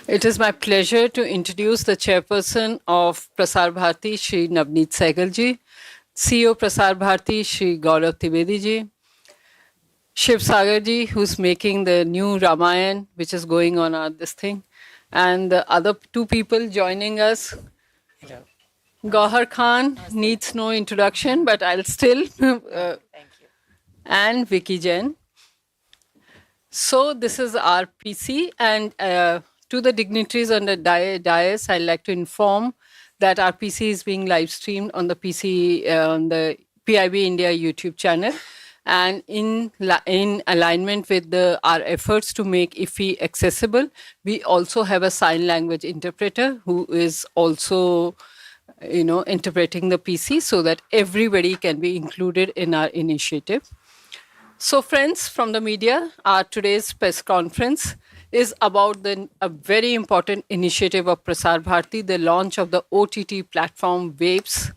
It is my pleasure to introduce the chairperson of Prasar Bharati, Shri Navneet Sehgal ji, CEO Prasar Bharati, Shri Gaurav Trivedi ji, Shiv Sagar ji, who's making the new Ramayan, which is going on this thing, and the other two people joining us. Gauhar Khan needs no introduction, but I'll still. And Vicky Jain. So this is our PC, and to the dignitaries on the dais, I'd like to inform that our PC is being live streamed on the on the PIB India YouTube channel, and in alignment with our efforts to make IFFI accessible, we also have a sign language interpreter who is also interpreting the PC so that everybody can be included in our initiative. So, friends from the media, our today's press conference is about a very important initiative of Prasar Bharati, the launch of the OTT platform Waves.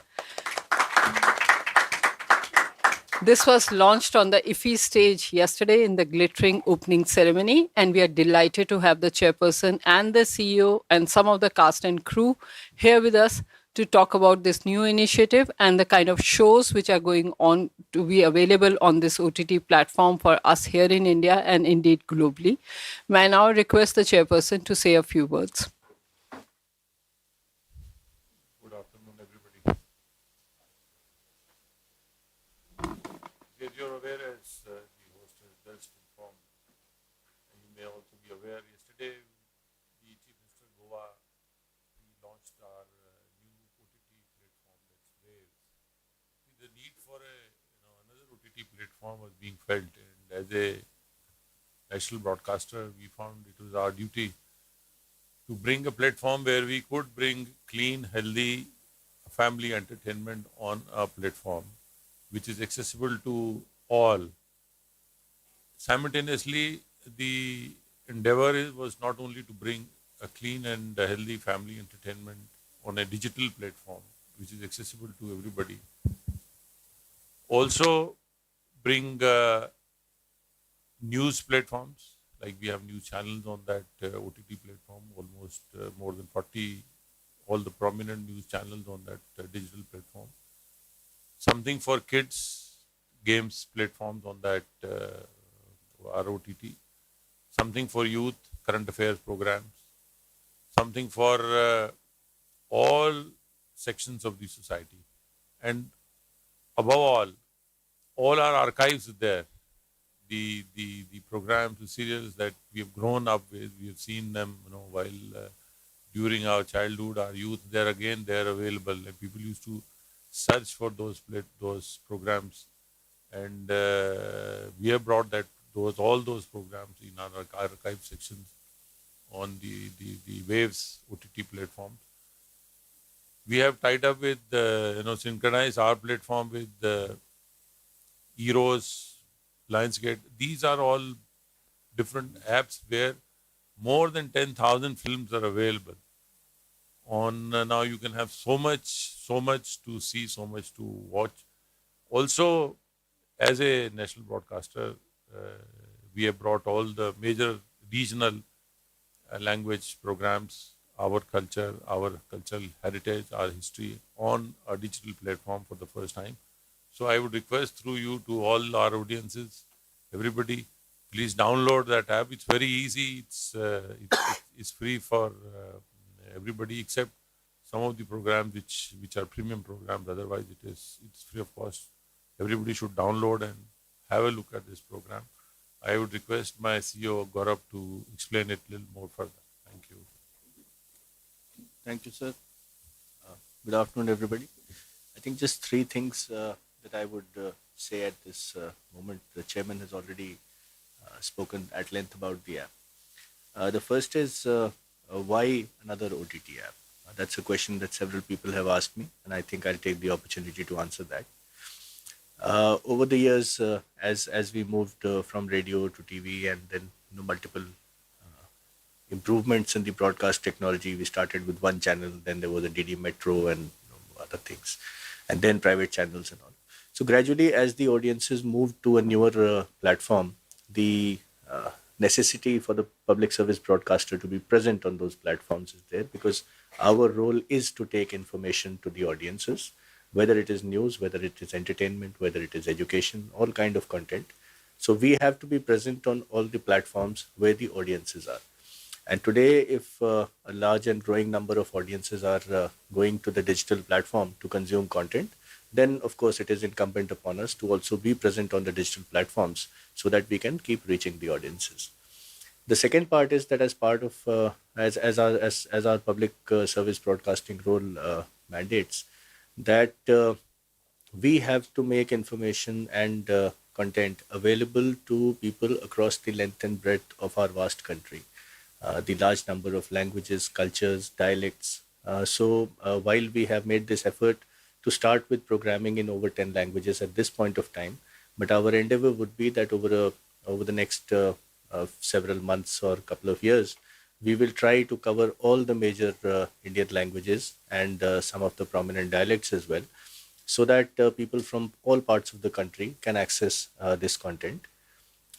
This was launched on the IFFI stage yesterday in the glittering opening ceremony, and we are delighted to have the chairperson and the CEO and some of the cast and crew here with us to talk about this new initiative and the kind of shows which are going on to be available on this OTT platform for us here in India and indeed globally. May I now request the chairperson to say a few words. Good afternoon, everybody. As you're aware, as the host has just informed, and you may also be aware, yesterday the Chief Minister of Goa, we launched our new OTT platform, that's Waves. The need for another OTT platform was being felt, and as a national broadcaster, we found it was our duty to bring a platform where we could bring clean, healthy family entertainment on a platform which is accessible to all. Simultaneously, the endeavor was not only to bring a clean and healthy family entertainment on a digital platform which is accessible to everybody, also bring news platforms, like we have news channels on that OTT platform, almost more than 40, all the prominent news channels on that digital platform. Something for kids, games platforms on that ROTT. Something for youth, current affairs programs. Something for all sections of the society. And above all our archives are there. The programs, the serials that we have grown up with, we have seen them, while during our childhood, our youth. They're available, and people used to search for those programs, and we have brought all those programs in our archive sections on the Waves OTT platform. We have tied up with synchronized our platform with Eros, Lionsgate. These are all different apps where more than 10,000 films are available. On now you can have so much to see, so much to watch. Also, as a national broadcaster, we have brought all the major regional language programs, our culture, our cultural heritage, our history on a digital platform for the first time. So I would request through you to all our audiences, everybody, please download that app. It's very easy. It's free for everybody except some of the programs which are premium programs. Otherwise, it's free of cost. Everybody should download and have a look at this program. I would request my CEO Gaurav to explain it a little more further. Thank you. Thank you, sir. Good afternoon, everybody. I think just three things that I would say at this moment. The chairman has already spoken at length about the app. The first is why another OTT app? That's a question that several people have asked me, and I think I'll take the opportunity to answer that. Over the years, as we moved from radio to TV and then multiple improvements in the broadcast technology, we started with one channel, then there was a DD Metro and other things, and then private channels and all. So gradually, as the audiences moved to a newer platform, the necessity for the public service broadcaster to be present on those platforms is there, because our role is to take information to the audiences, whether it is news, whether it is entertainment, whether it is education, all kind of content. So we have to be present on all the platforms where the audiences are. And today, if a large and growing number of audiences are going to the digital platform to consume content, then of course it is incumbent upon us to also be present on the digital platforms so that we can keep reaching the audiences. The second part is that as part of as our public service broadcasting role mandates, that we have to make information and content available to people across the length and breadth of our vast country, the large number of languages, cultures, dialects. While we have made this effort to start with programming in over 10 languages at this point of time, but our endeavor would be that over the next several months or couple of years, we will try to cover all the major Indian languages and some of the prominent dialects as well, so that people from all parts of the country can access this content.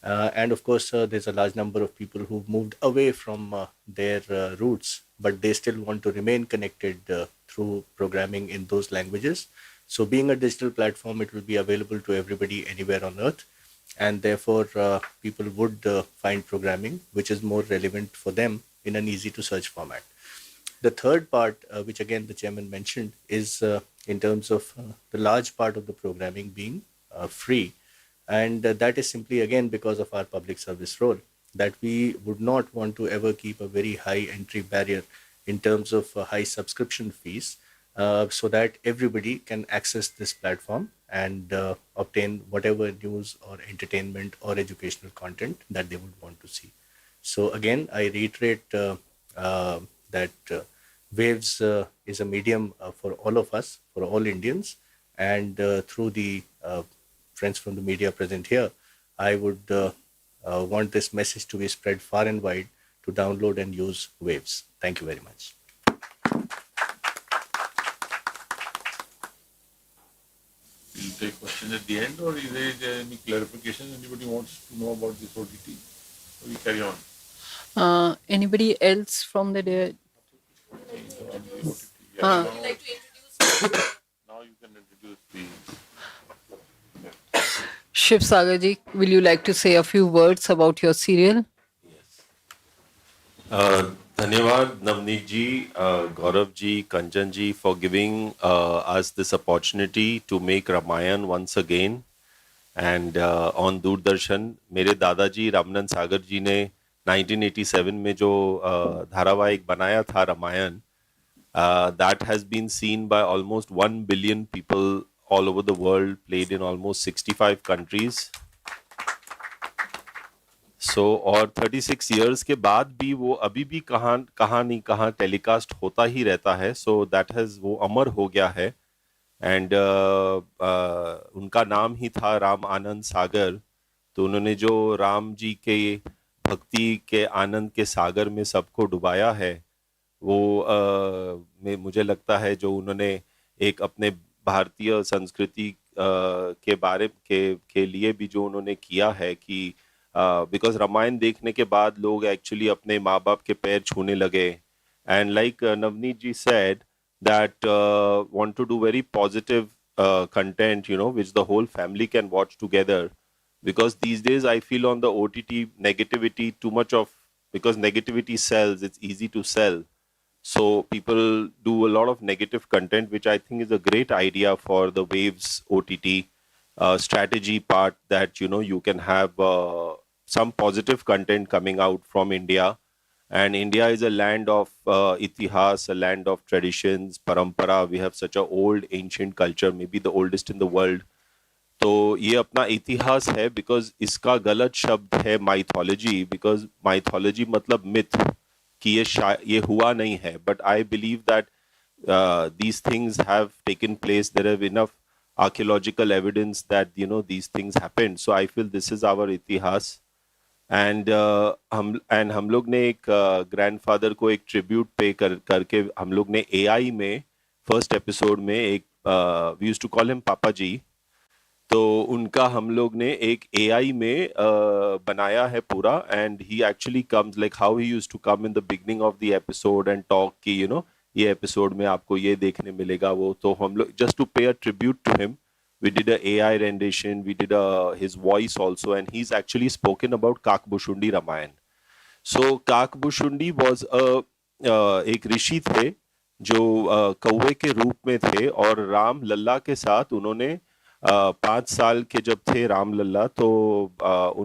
And of course, there's a large number of people who've moved away from their roots, but they still want to remain connected through programming in those languages. So, being a digital platform, it will be available to everybody anywhere on earth. And therefore, people would find programming which is more relevant for them in an easy to search format. The third part, which again the chairman mentioned, is in terms of the large part of the programming being free. And that is simply again because of our public service role, that we would not want to ever keep a very high entry barrier in terms of high subscription fees, so that everybody can access this platform and obtain whatever news or entertainment or educational content that they would want to see. So again, I reiterate that Waves is a medium for all of us, for all Indians, and through the friends from the media present here, I would want this message to be spread far and wide to download and use Waves. Thank you very much. We'll take questions at the end, or is there any clarification anybody wants to know about this OTT? Or we carry on? Anybody else from the On the OTT. Yeah, Uh, now you can introduce the. Shiv Sagar ji, will you like to say a few words about your serial? धन्यवाद नवनीत जी, Gaurav ji, Kanchan ji for giving us this opportunity to make Ramayan once again and on Doordarshan. मेरे दादाजी रामनंद सागर जी ने 1987 में जो धारावाहिक बनाया था Ramayan, that has been seen by almost 1 billion people all over the world, played in almost 65 countries. So और 36 years के बाद भी वो अभी भी कहाँ टेलीकास्ट होता ही रहता है. So that has वो अमर हो गया है. And उनका नाम ही था राम आनंद सागर. तो उन्होंने जो राम जी के भक्ति के आनंद के सागर में सबको डुबाया है, वो मुझे लगता है जो उन्होंने एक अपने भारतीय संस्कृति के बारे के लिए भी जो उन्होंने किया है कि बिकॉज रामायण देखने के बाद लोग एक्चुअली अपने माँ बाप के पैर छूने लगे. And like Navneet ji said that want to do very positive content, you know, which the whole family can watch together. Because these days I feel on the OTT negativity too much of, because negativity sells, it's easy to sell. So people do a lot of negative content, which I think is a great idea for the Waves OTT strategy part, that, you know, you can have some positive content coming out from India. And India is a land of itihas, a land of traditions, parampara. We have such a old, ancient culture, maybe the oldest in the world. तो ये अपना इतिहास है, because इसका गलत शब्द है mythology, because mythology मतलब myth, कि ये हुआ नहीं है. But I believe that these things have taken place. There have enough archaeological evidence that, you know, these things happened. So I feel this is our इतिहास. एंड हम लोग ने एक ग्रैंडफादर को एक ट्रिब्यूट पे करके हम लोग ने AI में फर्स्ट एपिसोड में एक we used to call him पापा जी. तो उनका हम लोग ने एक AI में बनाया है पूरा, and he actually comes like how he used to come in the beginning of the episode and talk कि ये एपिसोड में आपको ये देखने मिलेगा वो, तो हम लोग just to pay a tribute to him we did a AI rendition, we did his voice also, and he's actually spoken about Kakbushundi Ramayan. So Kakbushundi was एक ऋषि थे जो कौवे के रूप में थे, और राम लल्ला के साथ उन्होंने 5 साल के जब थे राम लल्ला, तो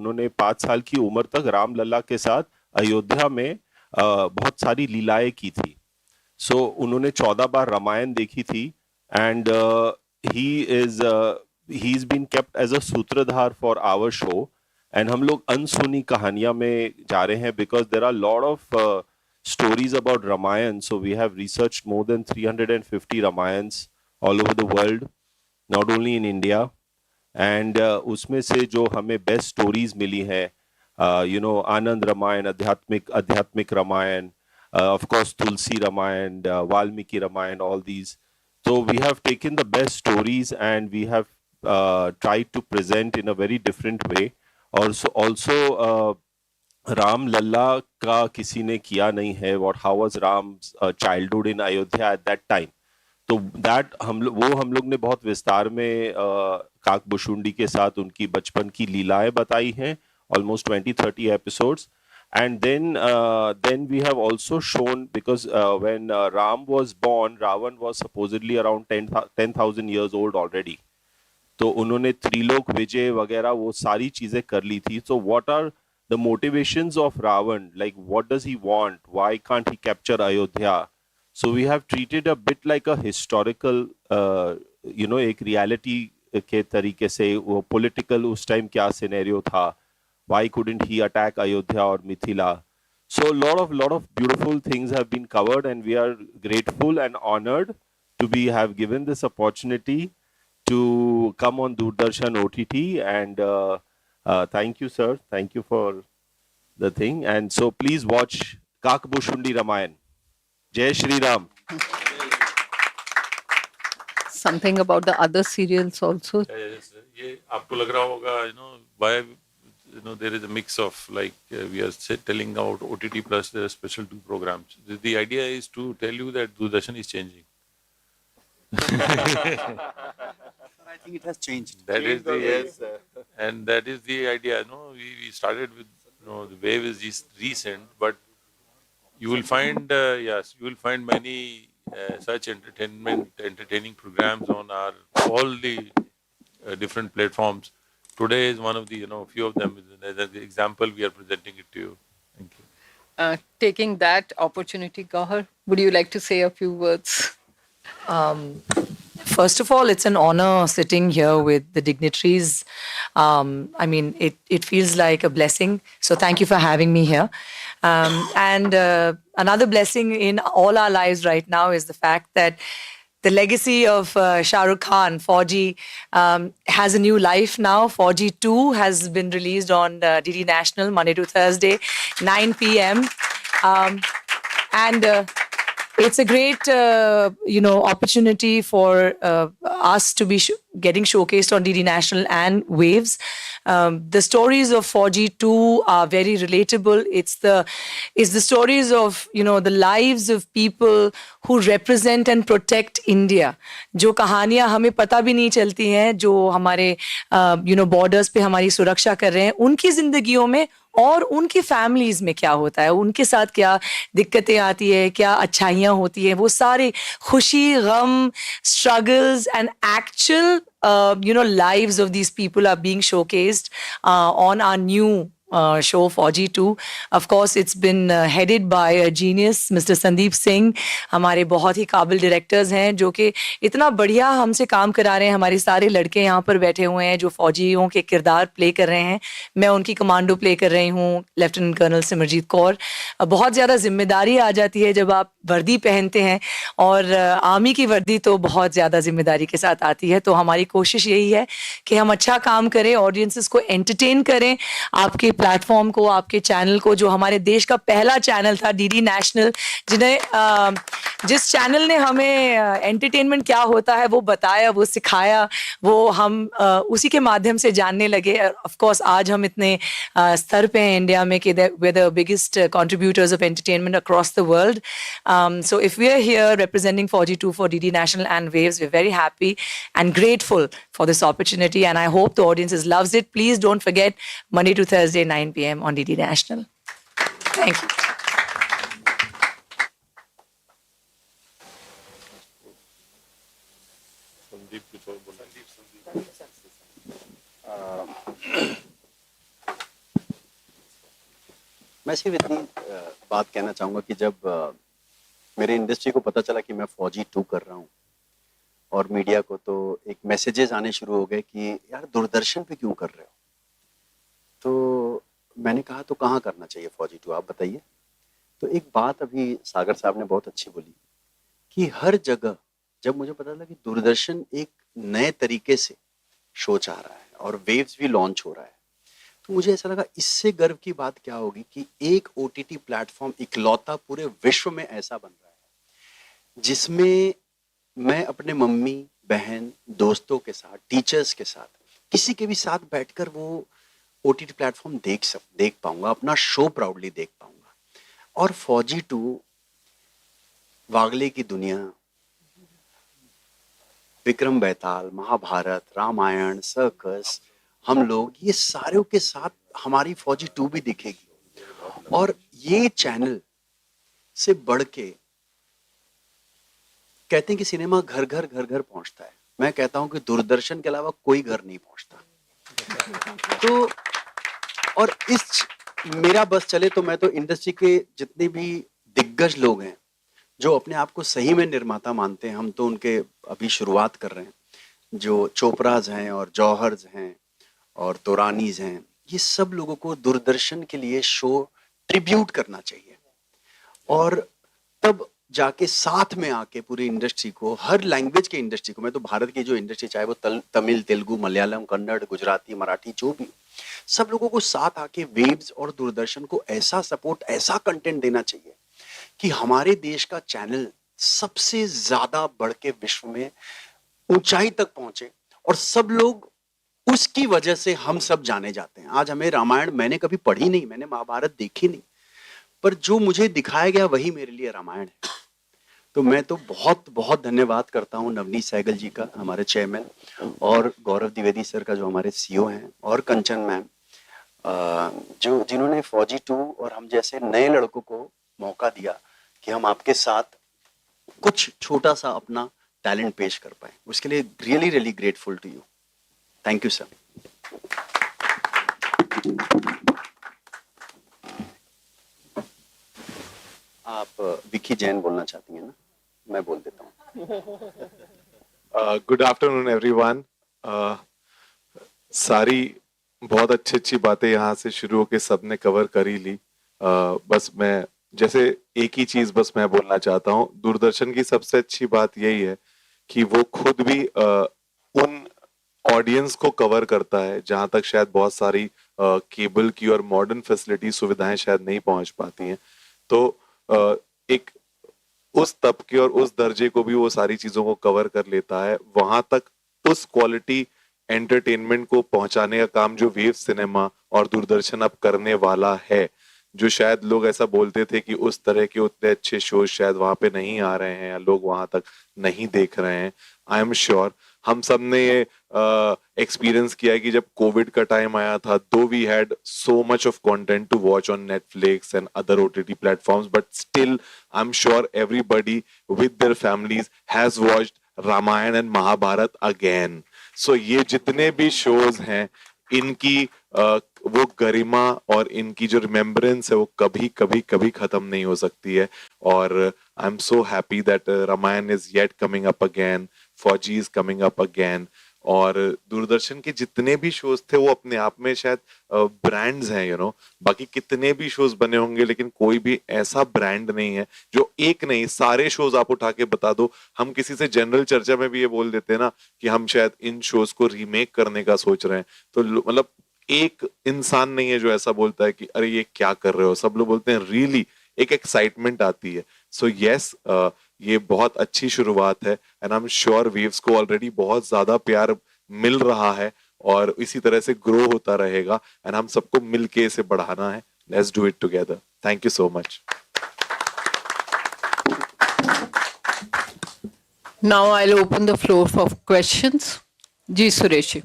उन्होंने 5 साल की उम्र तक राम लल्ला के साथ अयोध्या में बहुत सारी लीलाएं की थी. सो उन्होंने 14 बार रामायण देखी थी, and he's been kept as a सूत्रधार for our show, and हम लोग अनसुनी कहानियां में जा रहे हैं because there are a lot of stories about Ramayan. So we have researched more than 350 Ramayans all over the world, not only in India, and उसमें से जो हमें बेस्ट स्टोरीज मिली हैं, आनंद रामायण, आध्यात्मिक Ramayan, of course Tulsi Ramayan, Valmiki Ramayan, all these. So we have taken the best stories and we have tried to present in a very different way. Also Ram Lalla का किसी ने किया नहीं है. How was Ram's childhood in Ayodhya at that time? तो that हम लोग ने बहुत विस्तार में काकभूषुंडी के साथ उनकी बचपन की लीलाएं बताई हैं, almost 20-30 episodes. And then we have also shown, because when Ram was born, Ravan was supposedly around 10,000 years old already. तो उन्होंने त्रिलोक विजय वगैरह वो सारी चीजें कर ली थी. So what are the motivations of Ravan? Like, what does he want? Why can't he capture Ayodhya? So we have treated a bit like a historical, एक reality के तरीके से, वो political उस time क्या scenario था. Why couldn't he attack Ayodhya or Mithila? So a lot of beautiful things have been covered, and we are grateful and honored to have given this opportunity to come on Doordarshan OTT. And thank you, sir. Thank you for the thing. And so please watch Kakbushundi Ramayan. Jai Shri Ram. Something about the other serials also. Yes, ये आपको लग रहा होगा, why there is a mix of, like, we are telling about OTT plus there are special 2 programs. The idea is to tell you that Doordarshan is changing. I think it has changed. That is and that is the idea. We started with, the wave is recent, but you will find you will find many such entertaining programs on all the different platforms. Today is one of the, few of them. As an example, we are presenting it to you. Thank you. Taking that opportunity, Gauhar, would you like to say a few words? First of all, it's an honor sitting here with the dignitaries. I mean, it feels like a blessing. So thank you for having me here. And another blessing in all our lives right now is the fact that the legacy of Shah Rukh Khan, Fauji, has a new life now. Fauji 2 has been released on DD National Monday to Thursday, 9 p.m. And it's a great, opportunity for us to be getting showcased on DD National and Waves. The stories of 4G2 are very relatable. It's the stories of, the lives of people who represent and protect India. जो कहानियाँ हमें पता भी नहीं चलती हैं, जो हमारे, borders पे हमारी सुरक्षा कर रहे हैं, उनकी जिंदगियों में और उनकी फैमिलीज में क्या होता है, उनके साथ क्या दिक्कतें आती है, क्या अच्छाइयाँ होती है, वो सारे खुशी, गम, struggles and actual lives of these people are being showcased on our new show 4G2. Of course, it's been headed by a genius, Mr. Sandeep Singh. हमारे बहुत ही काबिल डायरेक्टर्स हैं जो कि इतना बढ़िया हमसे काम करा रहे हैं. हमारे सारे लड़के यहाँ पर बैठे हुए हैं जो फौजियों के किरदार प्ले कर रहे हैं. मैं उनकी कमांडो प्ले कर रही हूँ, लेफ्टिनेंट कर्नल सिमरजीत कौर. बहुत ज़्यादा जिम्मेदारी आ जाती है जब आप वर्दी पहनते हैं, और आर्मी की वर्दी तो बहुत ज़्यादा जिम्मेदारी के साथ आती है. तो हमारी कोशिश यही है कि हम अच्छा काम करें, ऑडियंसेस को एंटरटेन करें, आपके प्लेटफॉर्म को, आपके चैनल को, जो हमारे देश का पहला चैनल था डीडी नेशनल, जिन्हें जिस चैनल ने हमें एंटरटेनमेंट क्या होता है वो बताया, वो सिखाया, वो हम उसी के माध्यम से जानने लगे. ऑफ कोर्स आज हम इतने स्तर पे हैं इंडिया में कि we're the biggest contributors of entertainment across the world. So if we are here representing 42 for DD National and Waves, we're very happy and grateful for this opportunity, and I hope the audiences loves it. Please don't forget Monday to Thursday 9 p.m. on DD National. Thank you. मैं सिर्फ इतनी बात कहना चाहूँगा कि जब मेरे industry को पता चला कि मैं फौजी 2 कर रहा हूँ और मीडिया को तो एक मैसेजेस आने शुरू हो गए कि यार दूरदर्शन पे क्यों कर रहे हो, तो मैंने कहा तो कहाँ करना चाहिए फौजी 2, आप बताइए. तो एक बात अभी सागर साहब ने बहुत अच्छी बोली कि हर जगह जब मुझे पता चला कि दूरदर्शन एक नए तरीके से शो चाह रहा है और वेव्स भी लॉन्च हो रहा है, तो मुझे ऐसा लगा इससे गर्व की बात क्या होगी कि एक ओटीटी प्लेटफॉर्म इकलौता पूरे विश्व में ऐसा बन रहा है जिसमें मैं अपने मम्मी बहन दोस्तों के साथ, टीचर्स के साथ, किसी के भी साथ बैठकर वो ओटीटी प्लेटफॉर्म देख पाऊंगा, अपना शो प्राउडली देख पाऊंगा. और फौजी 2, वागले की दुनिया, विक्रम बेताल, महाभारत, रामायण, सर्कस, हम लोग ये सारों के साथ हमारी फौजी 2 भी दिखेगी. और ये चैनल से बढ़ के कहते हैं कि सिनेमा घर घर पहुंचता है. मैं कहता हूं कि दूरदर्शन के अलावा कोई घर नहीं पहुंचता. तो और इस मेरा बस चले तो मैं तो इंडस्ट्री के जितने भी दिग्गज लोग हैं जो अपने आप को सही में निर्माता मानते हैं, हम तो उनके अभी शुरुआत कर रहे हैं, जो चोपड़ाज हैं और जौहर्स हैं और तोरानीज हैं, ये सब लोगों को दूरदर्शन के लिए शो ट्रिब्यूट करना चाहिए. और तब जाके साथ में आके पूरी इंडस्ट्री को, हर लैंग्वेज के इंडस्ट्री को, मैं तो भारत की जो इंडस्ट्री चाहे वो तमिल, तेलुगु, मलयालम, कन्नड़, गुजराती, मराठी, जो भी, सब लोगों को साथ आके वेव्स और दूरदर्शन को ऐसा सपोर्ट, ऐसा कंटेंट देना चाहिए कि हमारे देश का चैनल सबसे ज्यादा बढ़ के विश्व में ऊंचाई तक पहुंचे और सब लोग उसकी वजह से हम सब जाने जाते हैं. आज हमें रामायण, मैंने कभी पढ़ी नहीं, मैंने महाभारत देखी नहीं, पर जो मुझे दिखाया गया वही मेरे लिए रामायण है. तो मैं तो बहुत बहुत धन्यवाद करता हूँ नवनीत सहगल जी का, हमारे चेयरमैन, और गौरव द्विवेदी सर का जो हमारे सीईओ हैं, और कंचन मैम, जो जिन्होंने फौजी 2 और हम जैसे नए लड़कों को मौका दिया कि हम आपके साथ कुछ छोटा सा अपना टैलेंट पेश कर पाए. उसके लिए really really grateful to you. Thank you sir. आप विकी जैन बोलना चाहती हैं ना, मैं बोल देता हूँ. Good afternoon everyone. सारी बहुत अच्छी बातें यहाँ से शुरू होके सबने कवर कर ही ली. बस मैं जैसे एक ही चीज बस मैं बोलना चाहता हूँ. दूरदर्शन की सबसे अच्छी बात यही है कि वो खुद भी उन ऑडियंस को कवर करता है जहां तक शायद बहुत सारी केबल की और मॉडर्न फैसिलिटी सुविधाएं शायद नहीं पहुंच पाती हैं. तो एक उस तबके और उस दर्जे को भी वो सारी चीजों को कवर कर लेता है. वहां तक उस क्वालिटी एंटरटेनमेंट को पहुंचाने का काम जो वेव सिनेमा और दूरदर्शन अब करने वाला है. जो शायद लोग ऐसा बोलते थे कि उस तरह के उतने अच्छे शो शायद वहां पे नहीं आ रहे हैं या लोग वहां तक नहीं देख रहे हैं. आई एम श्योर हम सब ने ये एक्सपीरियंस किया है कि जब कोविड का टाइम आया था, though we had so much of content to watch on Netflix and other OTT platforms, but still I am sure everybody with their families has watched Ramayan and Mahabharat again. So ये जितने भी shows हैं इनकी वो गरिमा और इनकी जो रिमेम्बरेंस है वो कभी कभी कभी खत्म नहीं हो सकती है. और I am so happy that Ramayan is yet coming up again, Fauji is coming up again. और दूरदर्शन के जितने भी शोज थे वो अपने आप में शायद ब्रांड्स हैं, यू नो. बाकी कितने भी शोज बने होंगे लेकिन कोई भी ऐसा ब्रांड नहीं है जो एक नहीं सारे शोज आप उठा के बता दो. हम किसी से जनरल चर्चा में भी ये बोल देते हैं ना कि हम शायद इन शोज को रीमेक करने का सोच रहे हैं, तो मतलब एक इंसान नहीं है जो ऐसा बोलता है कि अरे ये क्या कर रहे हो. सब लोग बोलते हैं रियली, एक एक्साइटमेंट आती है. सो यस, ये बहुत अच्छी शुरुआत है and I am sure waves को ऑलरेडी बहुत ज्यादा प्यार मिल रहा है और इसी तरह से ग्रो होता रहेगा एंड हम सबको मिलके इसे बढ़ाना है. Let's do it together. Thank you so much. Now I'll open the floor for questions. Ji Suresh.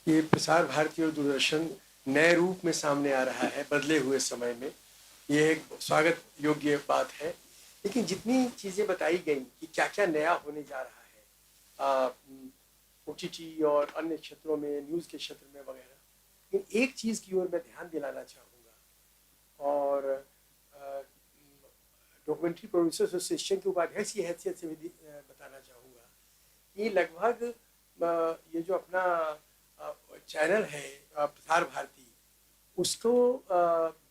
ये प्रसार भारती और दूरदर्शन नए रूप में सामने आ रहा है बदले हुए समय में. ये एक स्वागत योग्य बात है. लेकिन जितनी चीज़ें बताई गई कि क्या क्या नया होने जा रहा है OTT और अन्य क्षेत्रों में, न्यूज़ के क्षेत्र में वगैरह, लेकिन एक चीज़ की ओर मैं ध्यान दिलाना चाहूँगा और डॉक्यूमेंट्री प्रोड्यूसर्स एसोसिएशन के उपाध्यक्ष की हैसियत से भी बताना चाहूँगा कि लगभग ये जो अपना चैनल है प्रसार भारती, उसको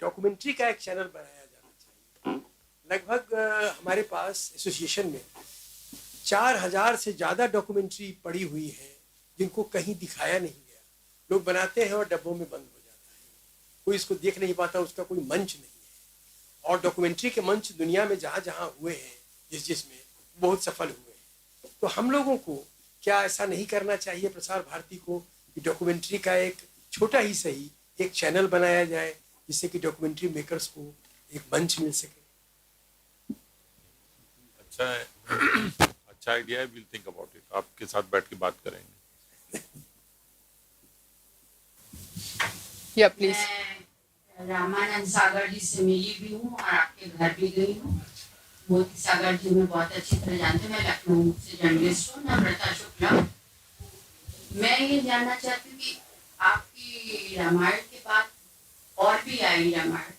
डॉक्यूमेंट्री का एक चैनल बनाया जाना चाहिए. लगभग हमारे पास एसोसिएशन में 4000 से ज़्यादा डॉक्यूमेंट्री पड़ी हुई है जिनको कहीं दिखाया नहीं गया. लोग बनाते हैं और डब्बों में बंद हो जाता है, कोई इसको देख नहीं पाता, उसका कोई मंच नहीं है. और डॉक्यूमेंट्री के मंच दुनिया में जहाँ जहाँ हुए हैं जिसमें बहुत सफल हुए हैं. तो हम लोगों को क्या ऐसा नहीं करना चाहिए प्रसार भारती को कि डॉक्यूमेंट्री का एक छोटा ही सही एक चैनल बनाया जाए जिससे कि डॉक्यूमेंट्री मेकर्स को एक मंच मिल सके. अच्छा है, अच्छा आइडिया है. Will think about it. आपके साथ बैठ के बात करेंगे. Yeah, please. मैं रामानंद सागर जी से मिली भी हूँ और आपके घर भी गई हूँ. मोती सागर जी में बहुत अच्छी तरह जानते. मैं लखनऊ से जर्नलिस्ट हूँ, नम्रता शुक्ला. मैं ये जानना चाहती हूँ कि आपकी रामायण के बाद और भी आई रामायण,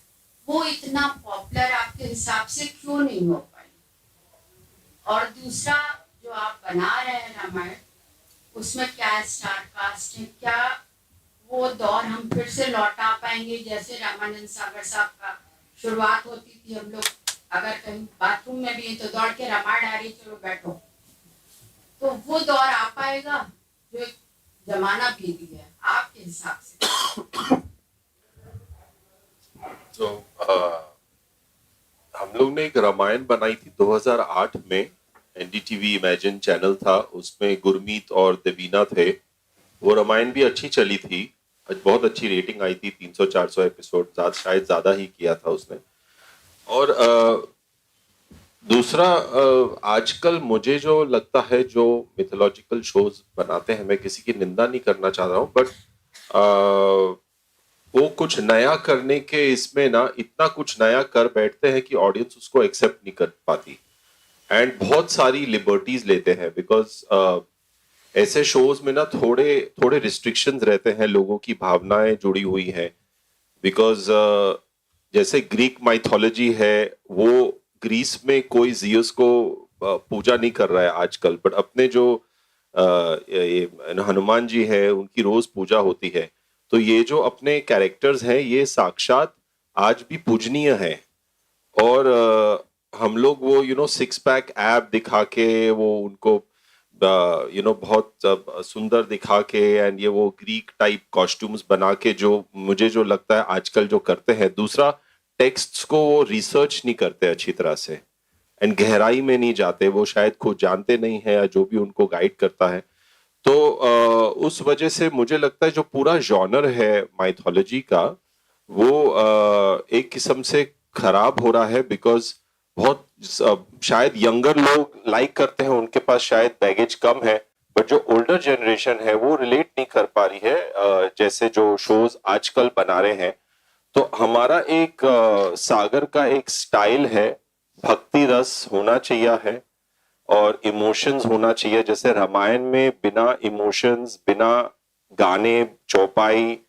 वो इतना पॉपुलर आपके हिसाब से क्यों नहीं हो पाई? और दूसरा, जो आप बना रहे हैं रामायण, उसमें क्या स्टार कास्ट है? क्या वो दौर हम फिर से लौटा पाएंगे जैसे रामानंद सागर साहब का शुरुआत होती थी? हम लोग अगर कहीं बाथरूम में भी है तो दौड़ के रामायण आ रही, चलो बैठो. तो वो दौर आ पाएगा जो एक जमाना बीत गया आपके हिसाब से? तो हम लोग ने एक रामायण बनाई थी 2008 में. NDTV इमेजिन चैनल था, उसमें गुरमीत और देवीना थे. वो रामायण भी अच्छी चली थी, बहुत अच्छी रेटिंग आई थी. 300-400 एपिसोड, शायद ज़्यादा ही किया था उसने. और दूसरा, आजकल मुझे जो लगता है, जो मिथोलॉजिकल शोज बनाते हैं, मैं किसी की निंदा नहीं करना चाह रहा हूँ, बट वो कुछ नया करने के इसमें ना इतना कुछ नया कर बैठते हैं कि ऑडियंस उसको एक्सेप्ट नहीं कर पाती एंड बहुत सारी लिबर्टीज लेते हैं. बिकॉज ऐसे शोज में ना थोड़े थोड़े रिस्ट्रिक्शंस रहते हैं, लोगों की भावनाएं जुड़ी हुई हैं. बिकॉज जैसे ग्रीक माइथोलॉजी है, वो ग्रीस में कोई जियस को पूजा नहीं कर रहा है आजकल, बट अपने जो हनुमान जी है उनकी रोज पूजा होती है. तो ये जो अपने कैरेक्टर्स हैं ये साक्षात आज भी पूजनीय है. और हम लोग वो सिक्स पैक ऐप दिखा के वो उनको बहुत सुंदर दिखा के एंड ये वो ग्रीक टाइप कॉस्ट्यूम्स बना के जो मुझे जो लगता है आजकल जो करते हैं. दूसरा, टेक्स्ट्स को वो रिसर्च नहीं करते अच्छी तरह से एंड गहराई में नहीं जाते. वो शायद खुद जानते नहीं है या जो भी उनको गाइड करता है. तो उस वजह से मुझे लगता है जो पूरा जॉनर है माइथोलॉजी का, वो एक किस्म से खराब हो रहा है. बिकॉज बहुत शायद यंगर लोग लाइक करते हैं, उनके पास शायद बैगेज कम है, बट जो ओल्डर जनरेशन है वो रिलेट नहीं कर पा रही है जैसे जो शोज आजकल बना रहे हैं. तो हमारा एक सागर का एक स्टाइल है, भक्ति रस होना चाहिए है और इमोशंस होना चाहिए. जैसे रामायण में बिना इमोशंस, बिना गाने, चौपाई,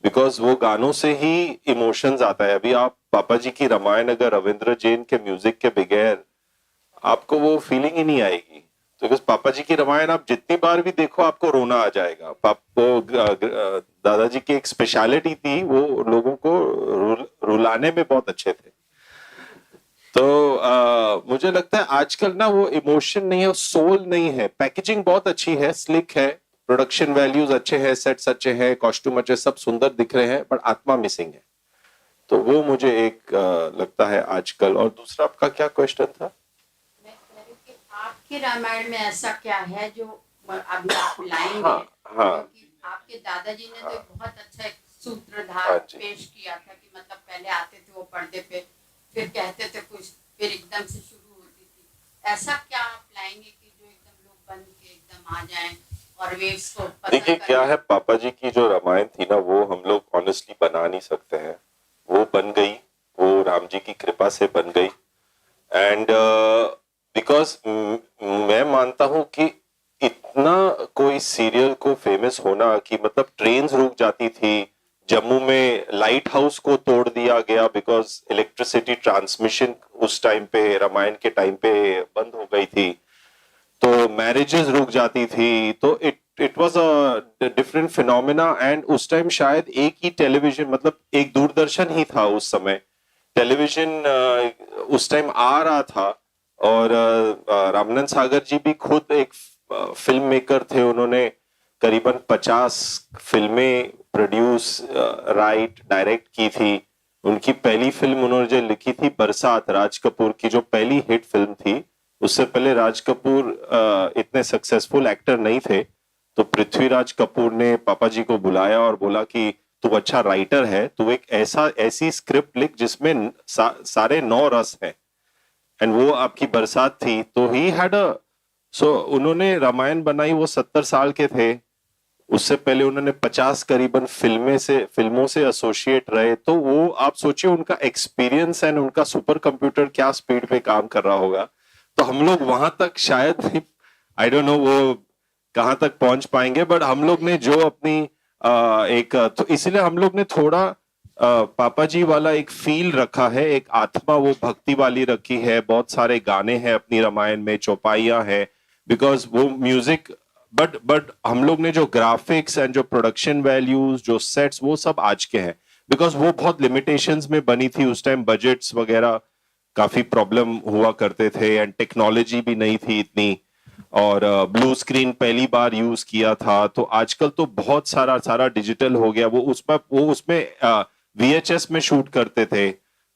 बिकॉज वो गानों से ही इमोशंस आता है. अभी आप पापा जी की रामायण अगर रविंद्र जैन के म्यूजिक के बगैर, आपको वो फीलिंग ही नहीं आएगी. तो बिकॉज पापा जी की रामायण आप जितनी बार भी देखो आपको रोना आ जाएगा. दादाजी की एक स्पेशलिटी थी, वो लोगों को रुलाने में बहुत अच्छे थे. तो मुझे लगता है आजकल ना वो इमोशन नहीं है, सोल नहीं है. पैकेजिंग बहुत अच्छी है, स्लिक है, प्रोडक्शन वैल्यूज अच्छे हैं, सेट्स अच्छे हैं, कॉस्ट्यूम अच्छे, सब सुंदर दिख रहे हैं, बट आत्मा मिसिंग है। तो वो मुझे एक लगता है आजकल। और दूसरा आपका क्या क्वेश्चन था? मैं कह रही हूँ कि आपके रामायण में ऐसा क्या है जो अभी आप लाएंगे? हाँ। क्योंकि आपके दादाजी ने तो बहुत अच्छा एक सूत्रधार हाँ जी। पेश किया था कि मतलब पहले आते थे वो पर्दे पे, फिर कहते थे कुछ, फिर एकदम से शुरू होती थी। ऐसा क्या आप लाएंगे कि जो एकदम लोग बन के एकदम आ जाएं और वेव्स को पता देखिए क्या है, पापा जी की जो रामायण थी ना, वो हम लोग ऑनेस्टली बना नहीं सकते हैं। वो बन गई, वो राम जी की कृपा से बन गई। एंड बिकॉज मैं मानता हूँ कि इतना कोई सीरियल को फेमस होना कि मतलब ट्रेन्स रुक जाती थी, जम्मू में लाइट हाउस को तोड़ दिया गया बिकॉज इलेक्ट्रिसिटी ट्रांसमिशन उस टाइम पे, रामायण के टाइम पे बंद हो गई थी, तो मैरिजेस रुक जाती थी, तो it was a different phenomena. And उस टाइम शायद एक ही टेलीविजन, मतलब एक दूरदर्शन ही था उस समय। टेलीविजन उस टाइम आ रहा था, और रामानंद सागर जी भी खुद एक फिल्म मेकर थे। उन्होंने करीबन 50 फिल्में प्रोड्यूस, राइट, डायरेक्ट की थी। उनकी पहली फिल्म उन्होंने जो लिखी थी बरसात, राज कपूर की जो पहली हिट फिल्म थी। उससे पहले राज कपूर इतने सक्सेसफुल एक्टर नहीं थे, तो पृथ्वीराज कपूर ने पापा जी को बुलाया और बोला कि तू अच्छा राइटर है, तू एक ऐसी स्क्रिप्ट लिख जिसमें सारे 9 रस हैं। एंड वो आपकी बरसात थी। तो ही हैड अ, सो उन्होंने रामायण बनाई, वो 70 साल के थे। उससे पहले उन्होंने 50 करीबन फिल्मों से एसोसिएट रहे। तो वो आप सोचिए उनका एक्सपीरियंस एंड उनका सुपर कंप्यूटर क्या स्पीड पे काम कर रहा होगा। तो हम लोग वहां तक शायद, आई डोंट नो वो कहां तक पहुंच पाएंगे, बट हम लोग ने जो अपनी तो इसलिए हम लोग ने थोड़ा पापा जी वाला एक फील रखा है, एक आत्मा वो भक्ति वाली रखी है। बहुत सारे गाने हैं अपनी रामायण में, चौपाइयां हैं, बिकॉज वो म्यूजिक, बट हम लोग ने जो ग्राफिक्स एंड जो प्रोडक्शन वैल्यूज, जो सेट्स, वो सब आज के हैं, बिकॉज वो बहुत लिमिटेशंस में बनी थी उस टाइम। बजट्स वगैरह काफी प्रॉब्लम हुआ करते थे, एंड टेक्नोलॉजी भी नहीं थी इतनी, और ब्लू स्क्रीन पहली बार यूज किया था। तो आजकल तो बहुत सारा डिजिटल हो गया। वो उसमें VHS में शूट करते थे,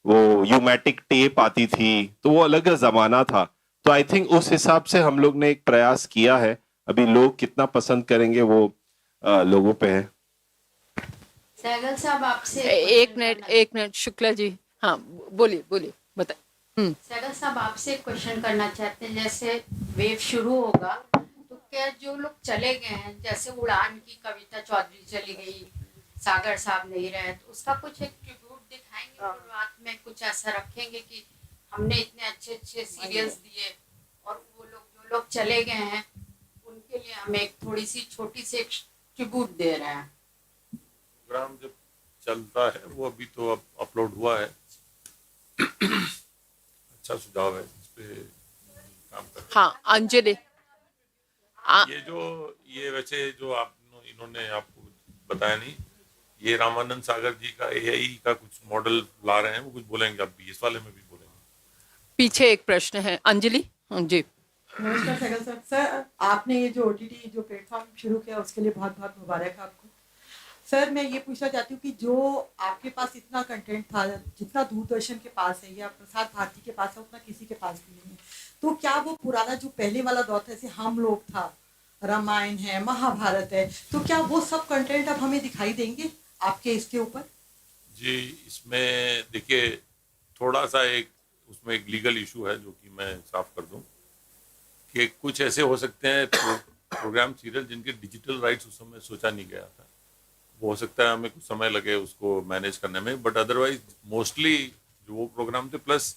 वो यूमैटिक टेप आती थी, तो वो अलग जमाना था। तो आई थिंक उस हिसाब से हम लोग ने एक प्रयास किया है। अभी लोग कितना पसंद करेंगे वो लोगों पे है। सहगल साहब आपसे एक मिनट शुक्ला जी, हाँ बोलिए बताइए। सहगल साहब आपसे एक क्वेश्चन करना चाहते हैं। जैसे वेव शुरू होगा तो क्या जो लोग चले गए हैं, जैसे उड़ान की कविता चौधरी चली गई, सागर साहब नहीं रहे, तो उसका कुछ एक ट्रिब्यूट दिखाएंगे शुरुआत में, कुछ ऐसा रखेंगे कि हमने इतने अच्छे सीरियल्स दिए और वो लोग जो लोग चले गए हैं उनके लिए हम एक थोड़ी सी छोटी सी एक ट्रिब्यूट दे रहे हैं। प्रोग्राम जब चलता है वो अभी तो अपलोड हुआ है। अच्छा सुझाव है, इस पे काम कर। हाँ अंजलि, ये वैसे जो आप इन्होंने आपको बताया नहीं, ये रामानंद सागर जी का AI का कुछ मॉडल ला रहे हैं, वो कुछ बोलेंगे, आप भी इस वाले में भी बोलेंगे। पीछे एक प्रश्न है, अंजलि जी। नमस्कार सहगल सर। सर आपने ये जो OTT जो प्लेटफॉर्म शुरू किया उसके लिए बहुत बहुत मुबारक है आपको। सर मैं ये पूछना चाहती हूँ कि जो आपके पास इतना कंटेंट था, जितना दूरदर्शन के पास है या प्रसार भारती के पास है, उतना किसी के पास भी नहीं है, तो क्या वो पुराना जो पहले वाला दौर था, जैसे हम लोग था, रामायण है, महाभारत है, तो क्या वो सब कंटेंट अब हमें दिखाई देंगे आपके इसके ऊपर? जी, इसमें देखिए थोड़ा सा उसमें एक लीगल इशू है जो कि मैं साफ कर दूं कि कुछ ऐसे हो सकते हैं प्रोग्राम सीरियल जिनके डिजिटल राइट्स उस समय सोचा नहीं गया था। वो हो सकता है हमें कुछ समय लगे उसको मैनेज करने में, बट अदरवाइज मोस्टली जो वो प्रोग्राम थे, प्लस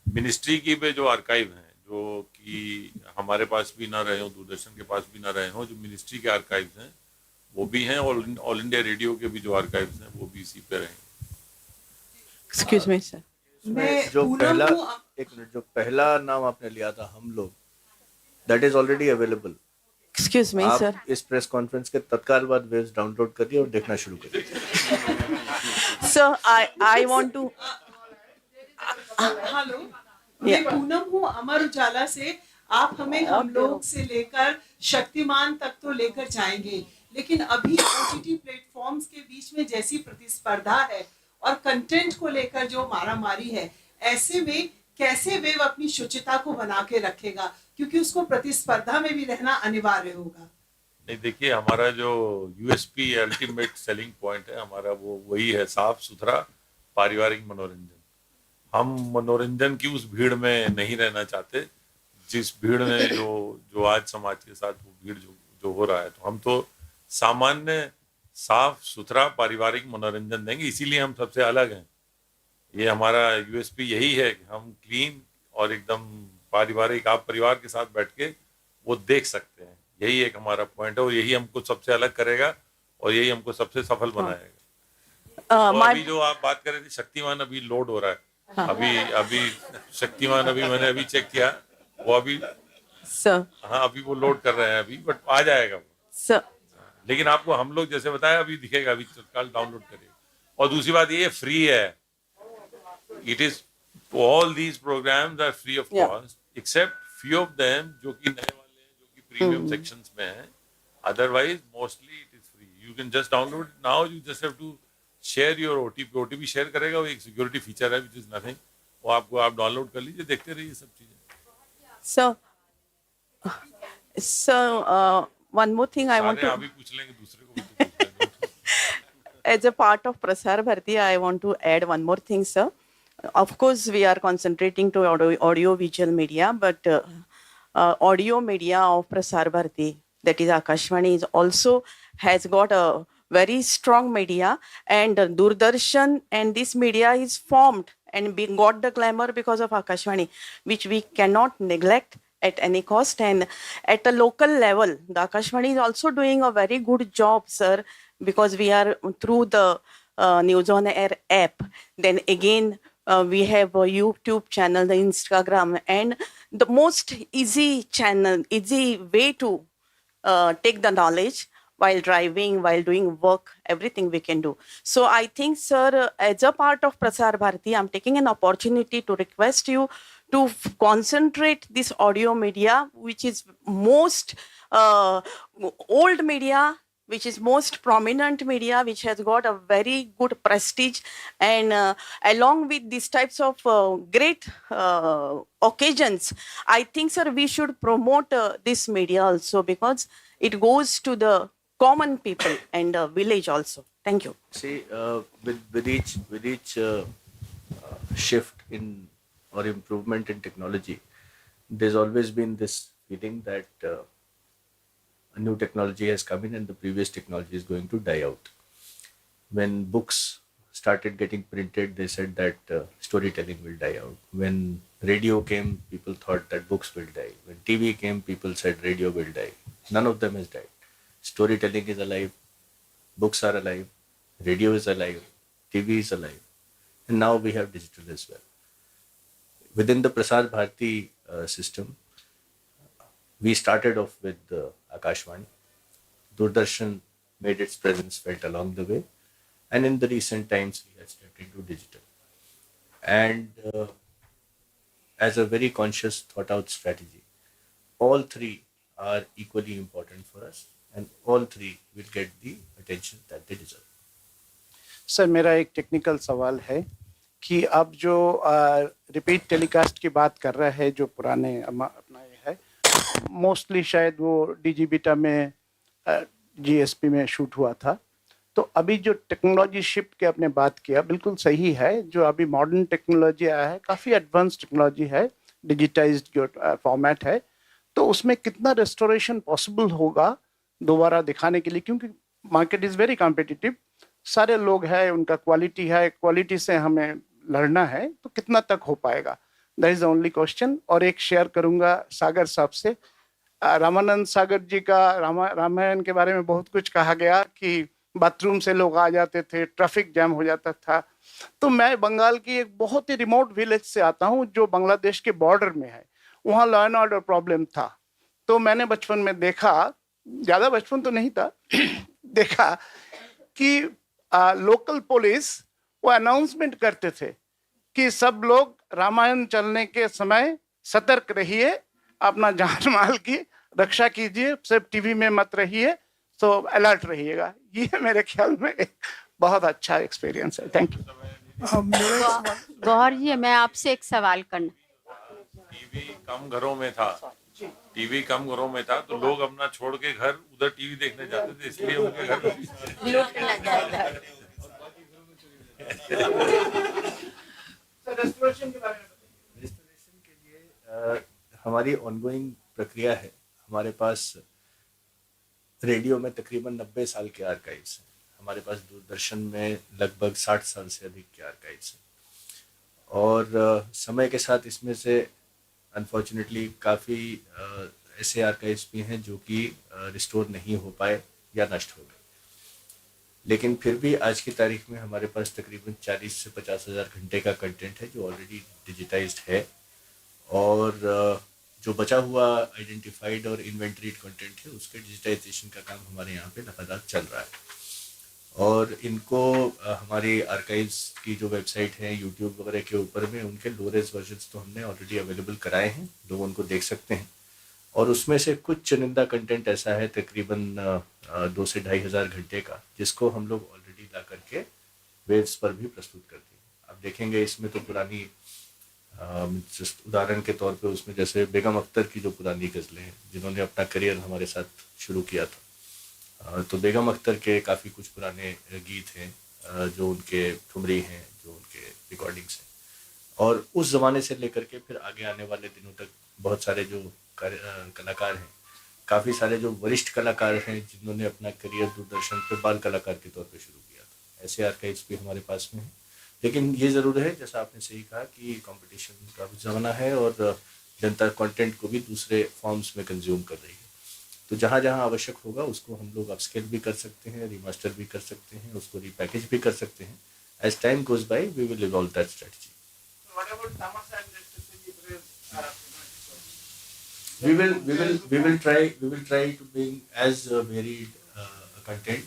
मिनिस्ट्री की भी जो आर्काइव हैं, जो कि हमारे पास भी ना रहे हो, दूरदर्शन के पास भी ना रहे हो, जो मिनिस्ट्री के आर्काइव्स हैं वो भी हैं, और ऑल इंडिया रेडियो के भी जो आर्काइव्स हैं वो भी इसी पे रहेंगे। एक्सक्यूज मी सर, मैं जो पहला नाम आपने लिया था हम लोग, that is already available. Excuse me आप सर, इस प्रेस कॉन्फ्रेंस के तत्काल बाद वेव्स डाउनलोड करिए और देखना शुरू करिए। Sir I want to, hello, मैं पूनम हूँ अमर उजाला से। आप हमें हम लोग से लेकर शक्तिमान तक तो लेकर जाएंगे, लेकिन अभी ओटीटी प्लेटफॉर्म्स के बीच में जैसी प्रतिस्पर्धा है और कंटेंट को लेकर जो मारामारी है, ऐसे में कैसे वेव अपनी शुचिता को बना के रखेगा, क्योंकि उसको प्रतिस्पर्धा में भी रहना अनिवार्य होगा। नहीं, देखिए, हमारा जो यूएसपी अल्टीमेट सेलिंग पॉइंट है हमारा, वो वही है, साफ सुथरा पारिवारिक मनोरंजन। हम मनोरंजन की उस भीड़ में नहीं रहना चाहते जिस भीड़ में जो आज समाज के साथ वो भीड़ जो हो रहा है। तो हम तो सामान्य साफ सुथरा पारिवारिक मनोरंजन देंगे, इसीलिए हम सबसे अलग हैं। ये हमारा यूएसपी यही है कि हम क्लीन और एकदम पारिवारिक, आप परिवार के साथ बैठ के वो देख सकते हैं। यही एक हमारा पॉइंट है और यही हमको सबसे अलग करेगा और यही हमको सबसे सफल बनाएगा। तो अभी जो आप बात कर रहे थे, शक्तिमान अभी लोड हो रहा है। अभी शक्तिमान मैंने अभी चेक किया, वो अभी सर, हाँ अभी वो लोड कर रहे हैं अभी, बट आ जाएगा वो सर। लेकिन आपको हम लोग जैसे बताया अभी दिखेगा, अभी तत्काल डाउनलोड करिए। और दूसरी बात ये फ्री है, it is all these programmes are free of cost except few of them जो कि नए वाले हैं, जो कि प्रीमियम सेक्शंस में हैं। Otherwise mostly it is free, you can just download now, you just have to share your OTP share करेगा, वो एक सिक्योरिटी फीचर है विच इज नथिंग, वो आपको आप डाउनलोड कर लीजिए, देखते रहिए सब चीजें। So, one more thing I want to. अभी पूछ लेंगे, दूसरे को भी तो पूछ लेंगे। As a part of Prasar Bharati, I want to add one more thing, sir. Of course, we are concentrating to audio visual media, but audio media of Prasar Bharati, that is Akashvani, is also has got a very strong media, and Doordarshan and this media is formed and got the glamour because of Akashvani, which we cannot neglect at any cost. And at a local level, the Akashvani is also doing a very good job, sir, because we are through the News on Air app. Then again, we have a YouTube channel, the Instagram, and the most easy channel, easy way to take the knowledge while driving, while doing work, everything we can do. So I think, sir, as a part of Prasar Bharati, I'm taking an opportunity to request you to concentrate this audio media, which is most old media, which is most prominent media, which has got a very good prestige. And along with these types of great occasions, I think, sir, we should promote this media also, because it goes to the common people and village also. Thank you. See, with each shift in or improvement in technology, there's always been this feeling that a new technology has come in and the previous technology is going to die out. When books started getting printed, they said that storytelling will die out. When radio came, people thought that books will die. When TV came, people said radio will die. None of them has died. Storytelling is alive, books are alive, radio is alive, TV is alive, and now we have digital as well. Within the Prasar Bharati system, we started off with Akashvani. Doordarshan made its presence felt along the way, and in the recent times we have stepped into digital. And as a very conscious, thought-out strategy, all three are equally important for us, and all three will get the attention that they deserve. Sir, मेरा एक technical सवाल है कि अब जो repeat telecast की बात कर रहा है, जो पुराने अपना ये है, मोस्टली शायद वो डीजी बीटा में जीएसपी में शूट हुआ था। तो अभी जो टेक्नोलॉजी शिफ्ट के आपने बात किया, बिल्कुल सही है। जो अभी मॉडर्न टेक्नोलॉजी आया है, काफ़ी एडवांस टेक्नोलॉजी है, डिजिटाइज्ड जो फॉर्मेट है, तो उसमें कितना रेस्टोरेशन पॉसिबल होगा दोबारा दिखाने के लिए, क्योंकि मार्केट इज़ वेरी कॉम्पिटिटिव, सारे लोग हैं, उनका क्वालिटी है, क्वालिटी से हमें लड़ना है, तो कितना तक हो पाएगा? That is the only question. और एक शेयर करूंगा सागर साहब से, रामानंद सागर जी का रामायण के बारे में बहुत कुछ कहा गया कि बाथरूम से लोग आ जाते थे, ट्रैफिक जैम हो जाता था। तो मैं बंगाल की एक बहुत ही रिमोट विलेज से आता हूँ जो बांग्लादेश के बॉर्डर में है, वहाँ लॉ एंड ऑर्डर प्रॉब्लम था। तो मैंने बचपन में देखा, ज़्यादा बचपन तो नहीं था, देखा कि लोकल पुलिस वो अनाउंसमेंट करते थे कि सब लोग रामायण चलने के समय सतर्क रहिए, अपना जान माल की रक्षा कीजिए, सिर्फ टीवी में मत रहिए, तो अलर्ट रहिएगा। ये मेरे ख्याल में एक बहुत अच्छा एक्सपीरियंस है। Thank you. गौहर जी, मैं आपसे एक सवाल करना। टीवी कम घरों में था, टीवी कम घरों में था, तो लोग अपना छोड़ के घर उधर टीवी देखने जाते थे, इसलिए उनके घर में लूट ना जाए घर। रेस्टोरेशन के बारे में रेस्टोरेशन के लिए हमारी ऑनगोइंग प्रक्रिया है। हमारे पास रेडियो में तकरीबन 90 साल के आर्काइव्स हैं। हमारे पास दूरदर्शन में लगभग 60 साल से अधिक के आर्काइव्स हैं। और समय के साथ इसमें से अनफॉर्चुनेटली काफ़ी ऐसे आर्काइव्स भी हैं जो कि रिस्टोर नहीं हो पाए या नष्ट हो गए। लेकिन फिर भी आज की तारीख में हमारे पास तकरीबन 40 से 50 हज़ार घंटे का कंटेंट है जो ऑलरेडी डिजिटाइज्ड है। और जो बचा हुआ आइडेंटिफाइड और इन्वेंटरीड कंटेंट है उसके डिजिटाइजेशन का काम हमारे यहाँ पे लगातार चल रहा है। और इनको हमारी आर्काइव्स की जो वेबसाइट है यूट्यूब वगैरह के ऊपर में उनके लो रेज वर्जन्स तो हमने ऑलरेडी अवेलेबल कराए हैं, लोग उनको देख सकते हैं। और उसमें से कुछ चुनिंदा कंटेंट ऐसा है तकरीबन 2 से 2,500 घंटे का, जिसको हम लोग ऑलरेडी ला करके वेव्स पर भी प्रस्तुत करते हैं। आप देखेंगे इसमें तो पुरानी उदाहरण के तौर पे उसमें जैसे बेगम अख्तर की जो पुरानी गज़लें हैं जिन्होंने अपना करियर हमारे साथ शुरू किया था, तो बेगम अख्तर के काफ़ी कुछ पुराने गीत हैं जो उनके ठुमरी हैं, जो उनके रिकॉर्डिंग्स हैं। और उस ज़माने से लेकर के फिर आगे आने वाले दिनों तक बहुत सारे जो कलाकार हैं, काफ़ी सारे जो वरिष्ठ कलाकार हैं जिन्होंने अपना करियर दूरदर्शन पे बाल कलाकार के तौर पे शुरू किया था, ऐसे आर्काइव्स भी हमारे पास में हैं। लेकिन ये ज़रूर है, जैसा आपने सही कहा, कि कंपटीशन का भी ज़माना है और जनता कंटेंट को भी दूसरे फॉर्म्स में कंज्यूम कर रही है। तो जहाँ जहाँ आवश्यक होगा उसको हम लोग अपस्केल भी कर सकते हैं, रिमास्टर भी कर सकते हैं, उसको रीपैकेज भी कर सकते हैं। As time goes by we will evolve that strategy. We will try to bring as varied content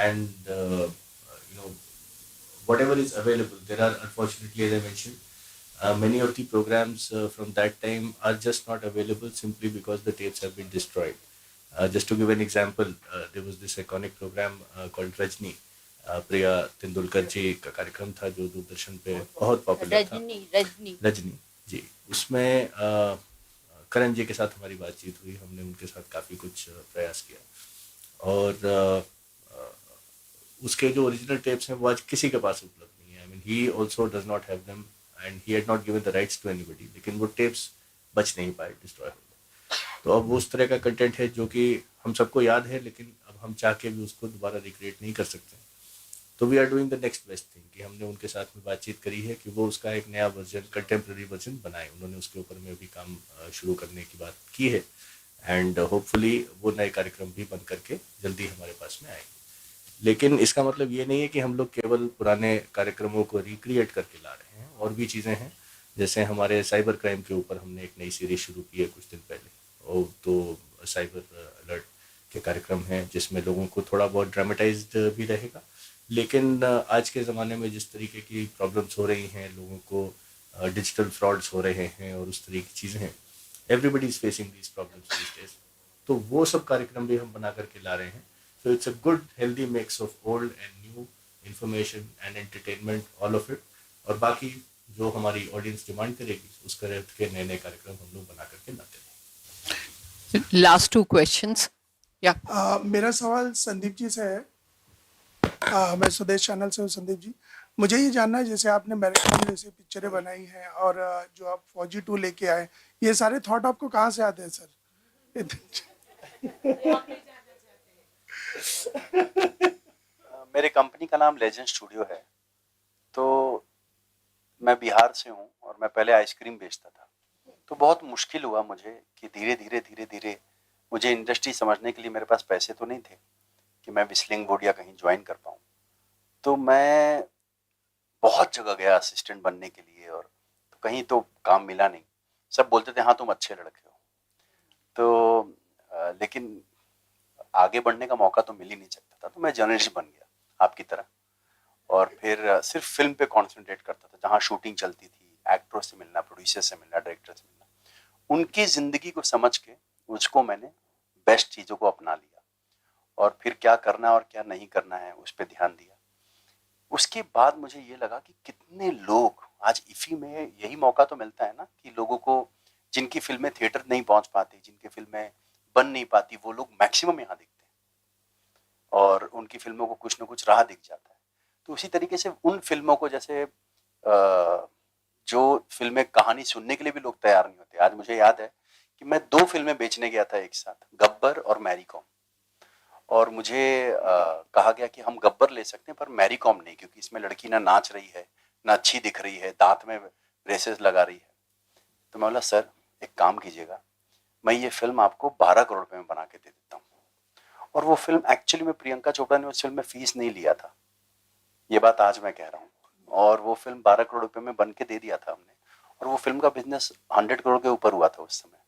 and whatever is available. There are, unfortunately, as I mentioned, many of the programs from that time are just not available simply because the tapes have been destroyed. Just to give an example, there was this iconic program called Rajni. प्रिया तेंदुलकर जी का कार्यक्रम था जो दूरदर्शन पे बहुत popular था। रजनी जी, उसमें करण जी के साथ हमारी बातचीत हुई, हमने उनके साथ काफ़ी कुछ प्रयास किया। और उसके जो ओरिजिनल टेप्स हैं वो आज किसी के पास उपलब्ध नहीं है। I mean he also does not have them and he had not given the rights to anybody, लेकिन वो टेप्स बच नहीं पाए, डिस्ट्रॉय हो गए। तो अब वो उस तरह का कंटेंट है जो कि हम सबको याद है, लेकिन अब हम चाह के भी उसको दोबारा रिक्रिएट नहीं कर सकते। तो we are doing the next best thing कि हमने उनके साथ में बातचीत करी है कि वो उसका एक नया वर्जन, कंटेम्प्रेरी वर्जन बनाए। उन्होंने उसके ऊपर में अभी काम शुरू करने की बात की है एंड होपफुली वो नए कार्यक्रम भी बन करके जल्दी हमारे पास में आएंगे। लेकिन इसका मतलब ये नहीं है कि हम लोग केवल पुराने कार्यक्रमों को रिक्रिएट करके ला रहे हैं, और भी चीज़ें हैं। जैसे हमारे साइबर क्राइम के ऊपर हमने एक नई सीरीज शुरू की है कुछ दिन पहले, और तो साइबर अलर्ट के कार्यक्रम हैं जिसमें लोगों को थोड़ा बहुत ड्रामेटाइज्ड भी रहेगा। लेकिन आज के ज़माने में जिस तरीके की प्रॉब्लम्स हो रही हैं, लोगों को डिजिटल फ्रॉड्स हो रहे हैं और उस तरीके की चीज़ें हैं, everybody is facing these problems these days, तो वो सब कार्यक्रम भी हम बना करके ला रहे हैं। So it's a good healthy mix of old and new information and entertainment, all of it. और बाकी जो हमारी ऑडियंस डिमांड करेगी उस तरह के नए नए कार्यक्रम हम लोग बना करके लाते रहेंगे। Last two questions. Yeah. मेरा सवाल संदीप जी से है। मैं स्वदेश चैनल से हूँ। संदीप जी, मुझे ये जानना है, जैसे आपने मैराथन जैसी पिक्चरें बनाई हैं और जो आप फौजी 2 लेके आए, ये सारे थॉट आपको कहाँ से आते हैं सर? मेरे कंपनी का नाम लेजेंड स्टूडियो है। तो मैं बिहार से हूँ और मैं पहले आइसक्रीम बेचता था। तो बहुत मुश्किल हुआ मुझे कि धीरे धीरे मुझे इंडस्ट्री समझने के लिए मेरे पास पैसे तो नहीं थे कि मैं विस्लिंग बोर्ड या कहीं ज्वाइन कर पाऊँ। तो मैं बहुत जगह गया असिस्टेंट बनने के लिए, और तो कहीं तो काम मिला नहीं। सब बोलते थे हाँ तुम अच्छे लड़के हो, तो लेकिन आगे बढ़ने का मौका तो मिल ही नहीं सकता था। तो मैं जर्नलिस्ट बन गया आपकी तरह, और फिर सिर्फ फिल्म पे कॉन्सेंट्रेट करता था। जहाँ शूटिंग चलती थी, एक्टरों से मिलना, प्रोड्यूसर से मिलना, डायरेक्टर से मिलना। उनकी जिंदगी को समझ के उसको मैंने बेस्ट चीजों को अपना लिया और फिर क्या करना और क्या नहीं करना है उस पर ध्यान दिया। उसके बाद मुझे ये लगा कि कितने लोग आज इफ़ी में यही मौका तो मिलता है ना कि लोगों को जिनकी फिल्में थिएटर नहीं पहुंच पाती, जिनकी फिल्में बन नहीं पाती, वो लोग मैक्सिमम यहाँ दिखते हैं और उनकी फिल्मों को कुछ ना कुछ राह दिख जाता है। तो उसी तरीके से उन फिल्मों को जैसे जो फिल्में कहानी सुनने के लिए भी लोग तैयार नहीं होते। आज मुझे याद है कि मैं 2 फिल्में बेचने गया था एक साथ, गब्बर और मैरी कॉम, और मुझे कहा गया कि हम गब्बर ले सकते हैं पर मैरी कॉम नहीं, क्योंकि इसमें लड़की ना नाच रही है, ना अच्छी दिख रही है, दांत में ब्रेसेस लगा रही है। तो मैं बोला सर एक काम कीजिएगा, मैं ये फिल्म आपको 12 करोड़ रुपए में बना के दे देता हूँ। और वो फिल्म एक्चुअली में प्रियंका चोपड़ा ने उस फिल्म में फीस नहीं लिया था, ये बात आज मैं कह रहा हूँ, और वो फिल्म 12 करोड़ रुपए में बन के दे दिया था हमने, और वो फिल्म का बिजनेस 100 करोड़ के ऊपर हुआ था उस समय।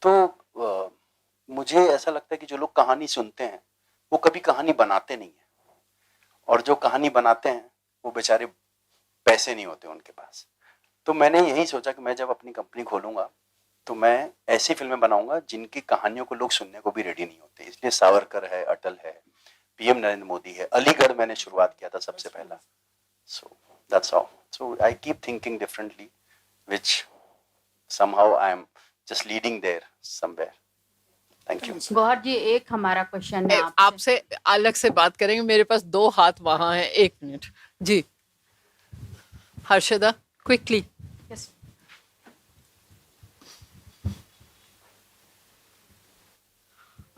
तो मुझे ऐसा लगता है कि जो लोग कहानी सुनते हैं वो कभी कहानी बनाते नहीं है, और जो कहानी बनाते हैं वो बेचारे पैसे नहीं होते उनके पास। तो मैंने यही सोचा कि मैं जब अपनी कंपनी खोलूंगा तो मैं ऐसी फिल्में बनाऊंगा जिनकी कहानियों को लोग सुनने को भी रेडी नहीं होते। इसलिए सावरकर है, अटल है, पीएम नरेंद्र मोदी है, अलीगढ़ मैंने शुरुआत किया था सबसे पहला। So that's all. So I keep thinking differently, which somehow I am just leading there somewhere. Thank you. Gauhar जी एक हमारा क्वेश्चन है आपसे अलग से बात करेंगे, मेरे पास 2 हाथ वहां हैं, 1 मिनट जी। हर्षदा क्विकली। Yes.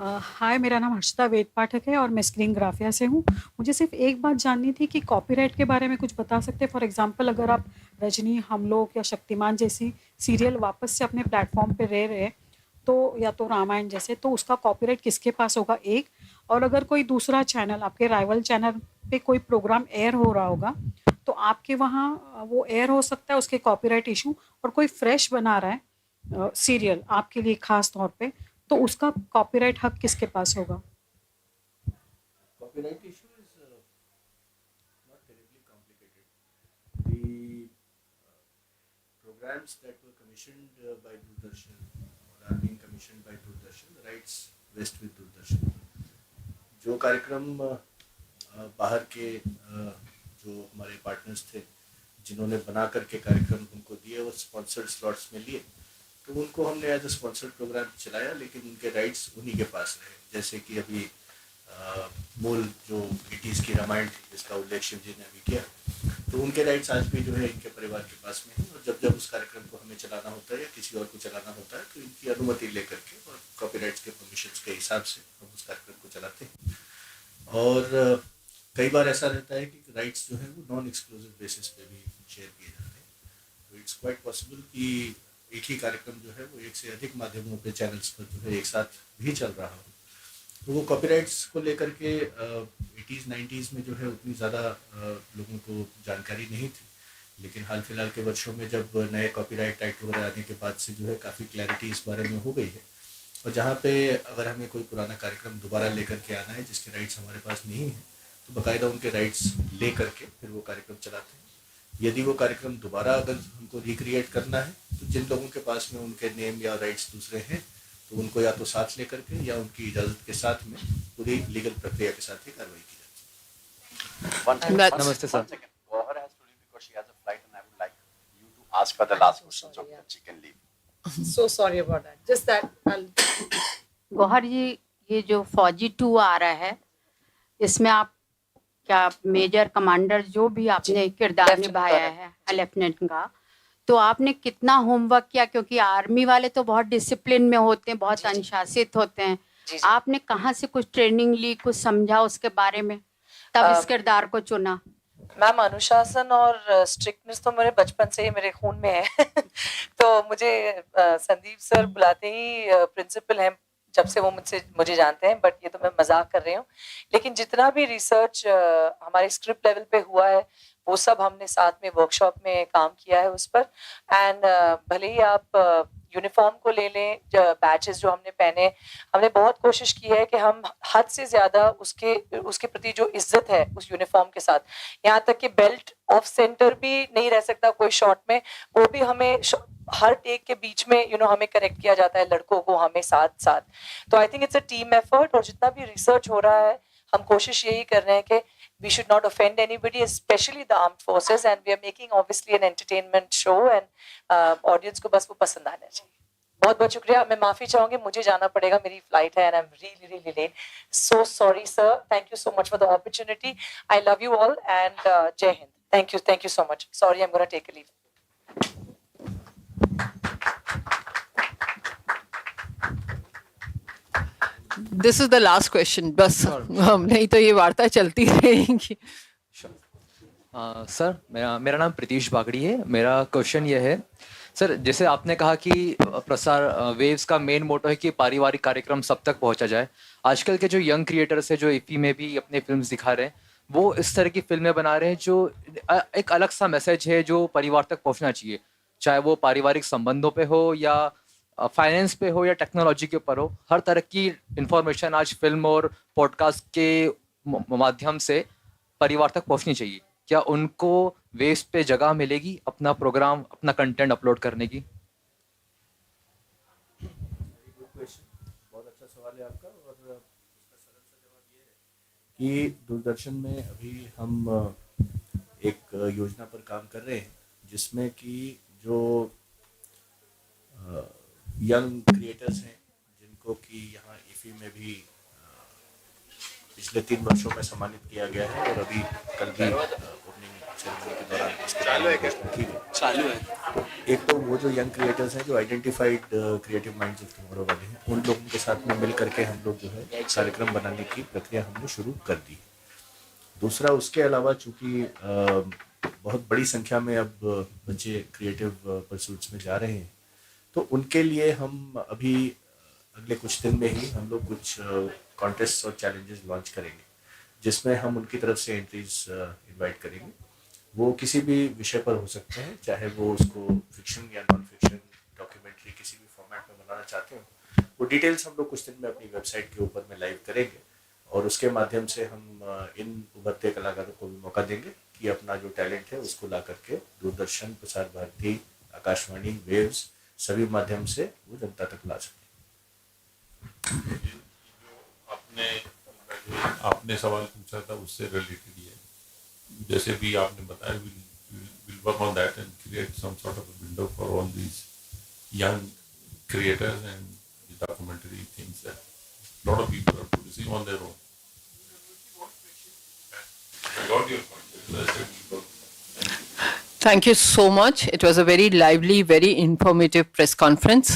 हाय, मेरा नाम हर्षदा वेद पाठक है और मैं स्क्रीन ग्राफिया से हूँ। मुझे सिर्फ एक बात जाननी थी कि कॉपीराइट के बारे में कुछ बता सकते हैं। फॉर एग्जांपल अगर आप रजनी, हम लोग या शक्तिमान जैसी सीरियल वापस से अपने प्लेटफॉर्म पे रह रहे तो, या तो रामायण जैसे, तो उसका कॉपीराइट किसके पास होगा एक, और अगर कोई दूसरा चैनल, आपके राइवल चैनल पे कोई प्रोग्राम एयर हो रहा होगा तो आपके वहाँ वो एयर हो सकता है, उसके कॉपीराइट इशू, और कोई फ्रेश बना रहा है सीरियल आपके लिए खास तौर पे, तो उसका कॉपीराइट हक किसके पास होगा? Copyright issue is not terribly complicated. The programs that were commissioned by Doordarshan or are being commissioned by Doordarshan, the rights vest with Doordarshan. जो कार्यक्रम बाहर के जो हमारे पार्टनर्स थे जिन्होंने बना करके कार्यक्रम उनको दिए और स्पॉन्सर्ड स्लॉट्स में लिए, तो उनको हमने एज ए स्पॉन्सर्ड प्रोग्राम चलाया, लेकिन उनके राइट्स उन्हीं के पास रहे। जैसे कि अभी मूल जो 80s की रामायण थी जिसका उल्लेख शिव जी ने अभी किया, तो उनके राइट्स आज भी जो है इनके परिवार के पास में है, और जब जब उस कार्यक्रम को हमें चलाना होता है या किसी और को चलाना होता है तो इनकी अनुमति लेकर के और कॉपीराइट्स के परमिशंस के हिसाब से हम उस कार्यक्रम को चलाते हैं। और कई बार ऐसा रहता है कि राइट्स जो है वो नॉन एक्सक्लूसिव बेसिस पे भी शेयर किए जाते हैं। तो इट्स क्वाइट पॉसिबल कि एक ही कार्यक्रम जो है वो एक से अधिक माध्यमों पे चैनल्स पर जो है एक साथ भी चल रहा हो। तो वो कॉपीराइट्स को लेकर के 80s 90s में जो है उतनी ज़्यादा लोगों को जानकारी नहीं थी, लेकिन हाल फिलहाल के वर्षों में जब नए कॉपीराइट एक्ट वगैरह आने के बाद से जो है काफ़ी क्लैरिटी इस बारे में हो गई है। और जहाँ पे अगर हमें कोई पुराना कार्यक्रम दोबारा लेकर के आना है जिसके राइट्स हमारे पास नहीं है, तो बाकायदा उनके राइट्स ले करके फिर वो कार्यक्रम चलाते हैं। यदि वो कार्यक्रम दोबारा अगर हमको रिक्रिएट करना है तो जिन लोगों के पास में उनके नेम या राइट्स दूसरे हैं तो उनको या तो साथ लेकर के या उनकी इजाज़त के साथ में पूरी लीगल प्रक्रिया के साथ ही कार्रवाई की जाती है। नमस्ते sir. Gauhar has to leave because she has a flight and I would like you to ask her the last question so that she can leave. So sorry about that. Just that. Gauhar ji, ये जो फौजी 2 आ रहा है, इसमें आप क्या major commander जो भी आपने किरदार निभाया है लेफ्टिनेंट का, तो आपने कितना होमवर्क किया? क्योंकि आर्मी वाले तो बहुत डिसिप्लिन में होते हैं, बहुत अनुशासित होते हैं। आपने कहाँ से कुछ ट्रेनिंग ली, कुछ समझा उसके बारे में, तब इस किरदार को चुना? मैम, अनुशासन और स्ट्रिक्टनेस तो मेरे बचपन से ही मेरे खून में है। तो मुझे संदीप सर बुलाते ही प्रिंसिपल हैं जब से वो मुझे जानते हैं, बट ये तो मैं मजाक कर रही हूँ। लेकिन जितना भी रिसर्च हमारे स्क्रिप्ट लेवल पे हुआ है वो सब हमने साथ में वर्कशॉप में काम किया है उस पर। एंड भले ही आप यूनिफॉर्म को ले लें, बैचेस जो हमने पहने, हमने बहुत कोशिश की है कि हम हद से ज़्यादा उसके प्रति जो इज्जत है उस यूनिफॉर्म के साथ, यहाँ तक कि बेल्ट ऑफ सेंटर भी नहीं रह सकता कोई शॉट में, वो भी हमें हर टेक के बीच में हमें करेक्ट किया जाता है लड़कों को, हमें साथ साथ. तो I think it's a team effort. और जितना भी रिसर्च हो रहा है हम कोशिश यही कर रहे हैं कि we should not offend anybody, especially the armed forces, and we are making obviously an entertainment show, and audience को बस वो पसंद आना चाहिए. बहुत बहुत शुक्रिया. मैं माफी चाहूंगी, मुझे जाना पड़ेगा, मेरी फ्लाइट है, and I'm really really late. So sorry sir. Thank you so much for the opportunity. I love you all, and Jai Hind. Thank you so much. Sorry, I'm going to take a leave. This is the last question. बस नहीं तो ये वार्ता चलती रहेगी. Sir मेरा नाम प्रीतीश बागड़ी है. मेरा क्वेश्चन ये है सर, जैसे आपने कहा कि प्रसार वेव्स का मेन मोटो है कि पारिवारिक कार्यक्रम सब तक पहुंचा जाए. आजकल के जो यंग क्रिएटर्स है जो इफी में भी अपने फिल्म्स दिखा रहे हैं, वो इस तरह की फिल्में बना रहे हैं जो एक अलग सा मैसेज है जो परिवार तक पहुंचना चाहिए, चाहे वो पारिवारिक संबंधों पे हो या फाइनेंस पे हो या टेक्नोलॉजी के ऊपर हो. हर तरह की इंफॉर्मेशन आज फिल्म और पॉडकास्ट के माध्यम से परिवार तक पहुंचनी चाहिए. क्या उनको वेव्स पे जगह मिलेगी अपना प्रोग्राम, अपना कंटेंट अपलोड करने की? बहुत अच्छा सवाल है आपका. और उसका सरल सा जवाब ये है कि दूरदर्शन में अभी हम एक योजना पर काम कर रहे हैं जिसमें कि जो यंग क्रिएटर्स हैं जिनको कि यहाँ इफी में भी पिछले 3 वर्षों में सम्मानित किया गया है और अभी कल भी ओपनिंग सेरेमनी के दौरान चालू है. एक तो वो जो यंग क्रिएटर्स हैं जो identified creative minds of tomorrow वाले हैं, उन लोगों के साथ में मिल करके हम लोग जो है कार्यक्रम बनाने की प्रक्रिया हमने शुरू कर दी. दूसरा, उसके अलावा चूँकि बहुत बड़ी संख्या में अब बच्चे क्रिएटिव परसूट्स में जा रहे हैं, तो उनके लिए हम अभी अगले कुछ दिन में ही हम लोग कुछ कॉन्टेस्ट और चैलेंजेस लॉन्च करेंगे जिसमें हम उनकी तरफ से एंट्रीज इनवाइट करेंगे. वो किसी भी विषय पर हो सकते हैं, चाहे वो उसको फिक्शन या नॉन फिक्शन डॉक्यूमेंट्री किसी भी फॉर्मेट में बनाना चाहते हो. वो डिटेल्स हम लोग कुछ दिन में अपनी वेबसाइट के ऊपर में लाइव करेंगे और उसके माध्यम से हम इन उभरते कलाकारों को भी मौका देंगे कि अपना जो टैलेंट है उसको ला करके दूरदर्शन, प्रसार भारती, आकाशवाणी, वेव्स सभी माध्यम से वो जनता तक ला सकें. आपने सवाल पूछा था उससे रिलेटेड ही है. जैसे भी आपने बताया, we'll work on that and create some sort of a window for all these young creators and the documentary things that a lot of people are producing on their own. I got your point. Thank you so much. It was a very lively, very informative press conference.